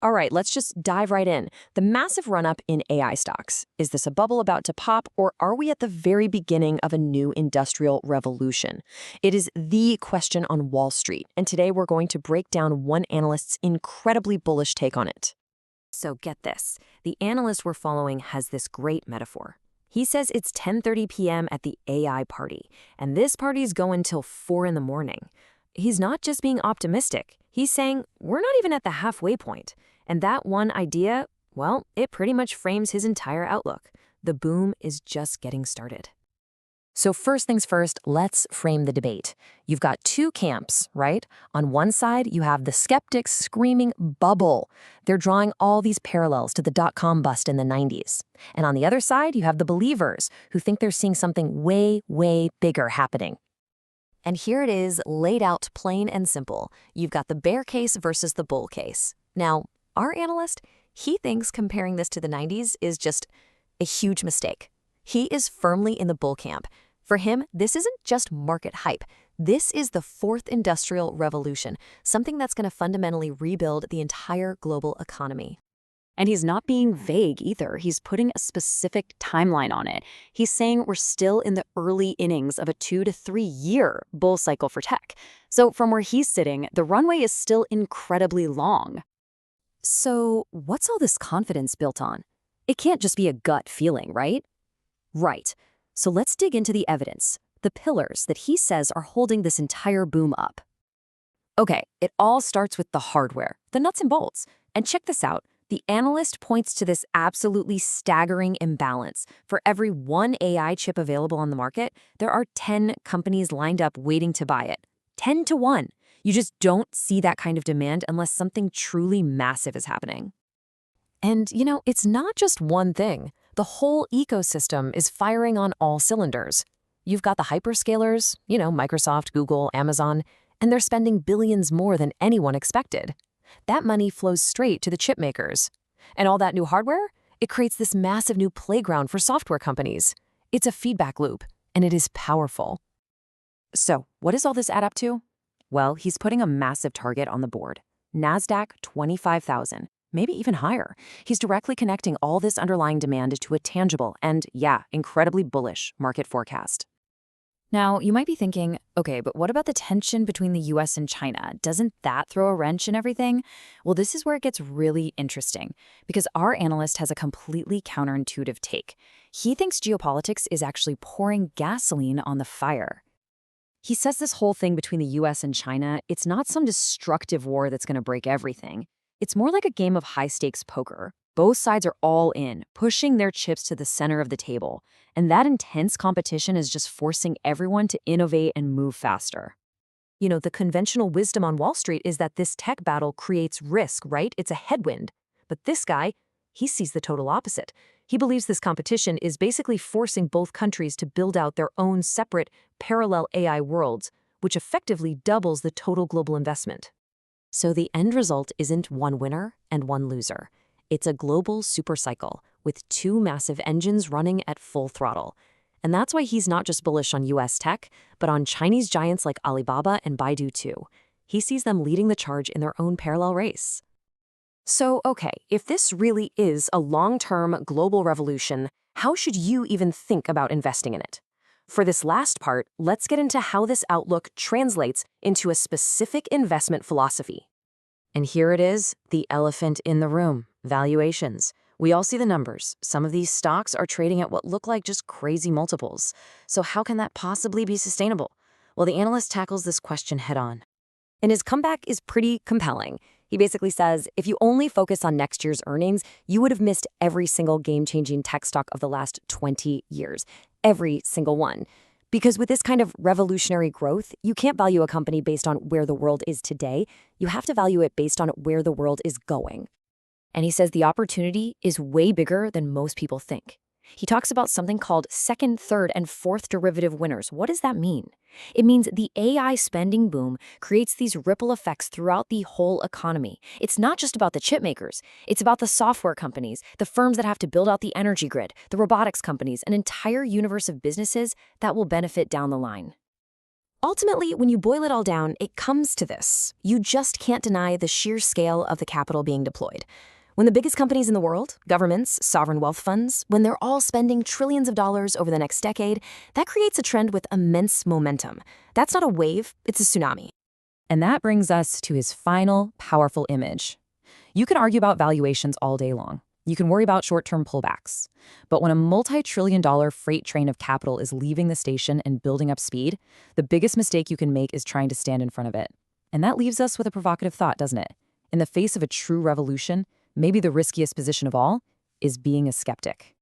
All right, let's just dive right in. The massive run-up in AI stocks. Is this a bubble about to pop, or are we at the very beginning of a new industrial revolution? It is the question on Wall Street, and today we're going to break down one analyst's incredibly bullish take on it. So get this. The analyst we're following has this great metaphor. He says it's 10:30 p.m. at the AI party, and this party's going till 4 in the morning. He's not just being optimistic. He's saying we're not even at the halfway point. And that one idea, well, it pretty much frames his entire outlook. The boom is just getting started. So first things first, let's frame the debate. You've got two camps, right? On one side, you have the skeptics screaming bubble. They're drawing all these parallels to the dot-com bust in the 90s. And on the other side, you have the believers who think they're seeing something way, way bigger happening. And here it is, laid out plain and simple. You've got the bear case versus the bull case. Now, our analyst, he thinks comparing this to the 90s is just a huge mistake. He is firmly in the bull camp. For him, this isn't just market hype. This is the fourth industrial revolution, something that's going to fundamentally rebuild the entire global economy. And he's not being vague either. He's putting a specific timeline on it. He's saying we're still in the early innings of a 2 to 3 year bull cycle for tech. So from where he's sitting, the runway is still incredibly long. So what's all this confidence built on? It can't just be a gut feeling, right? Right. So let's dig into the evidence, the pillars that he says are holding this entire boom up. Okay, it all starts with the hardware, the nuts and bolts. And check this out. The analyst points to this absolutely staggering imbalance. For every one AI chip available on the market, there are 10 companies lined up waiting to buy it. 10 to 1. You just don't see that kind of demand unless something truly massive is happening. And, it's not just one thing. The whole ecosystem is firing on all cylinders. You've got the hyperscalers, Microsoft, Google, Amazon, and they're spending billions more than anyone expected. That money flows straight to the chip makers. And all that new hardware, it creates this massive new playground for software companies. It's a feedback loop, and it is powerful. So, what does all this add up to? Well, he's putting a massive target on the board. NASDAQ 25,000, maybe even higher. He's directly connecting all this underlying demand to a tangible and, incredibly bullish market forecast. Now, you might be thinking, okay, but what about the tension between the US and China? Doesn't that throw a wrench in everything? Well, this is where it gets really interesting, because our analyst has a completely counterintuitive take. He thinks geopolitics is actually pouring gasoline on the fire. He says this whole thing between the US and China, it's not some destructive war that's going to break everything. It's more like a game of high-stakes poker. Both sides are all in, pushing their chips to the center of the table. And that intense competition is just forcing everyone to innovate and move faster. The conventional wisdom on Wall Street is that this tech battle creates risk, right? It's a headwind. But this guy, he sees the total opposite. He believes this competition is basically forcing both countries to build out their own separate, parallel AI worlds, which effectively doubles the total global investment. So the end result isn't one winner and one loser. It's a global supercycle with two massive engines running at full throttle. And that's why he's not just bullish on US tech, but on Chinese giants like Alibaba and Baidu too. He sees them leading the charge in their own parallel race. So, okay, if this really is a long-term global revolution, how should you even think about investing in it? For this last part, let's get into how this outlook translates into a specific investment philosophy. And here it is, the elephant in the room, valuations. We all see the numbers. Some of these stocks are trading at what look like just crazy multiples. So how can that possibly be sustainable? Well, the analyst tackles this question head on. And his comeback is pretty compelling. He basically says, if you only focus on next year's earnings, you would have missed every single game-changing tech stock of the last 20 years. Every single one. Because with this kind of revolutionary growth, you can't value a company based on where the world is today. You have to value it based on where the world is going. And he says the opportunity is way bigger than most people think. He talks about something called second, third, and fourth derivative winners. What does that mean? It means the AI spending boom creates these ripple effects throughout the whole economy. It's not just about the chip makers. It's about the software companies, the firms that have to build out the energy grid, the robotics companies, an entire universe of businesses that will benefit down the line. Ultimately, when you boil it all down, it comes to this. You just can't deny the sheer scale of the capital being deployed. When the biggest companies in the world, governments, sovereign wealth funds, when they're all spending trillions of dollars over the next decade, that creates a trend with immense momentum. That's not a wave, it's a tsunami. And that brings us to his final powerful image. You can argue about valuations all day long. You can worry about short-term pullbacks. But when a multi-trillion-dollar freight train of capital is leaving the station and building up speed, the biggest mistake you can make is trying to stand in front of it. And that leaves us with a provocative thought, doesn't it? In the face of a true revolution, maybe the riskiest position of all is being a skeptic.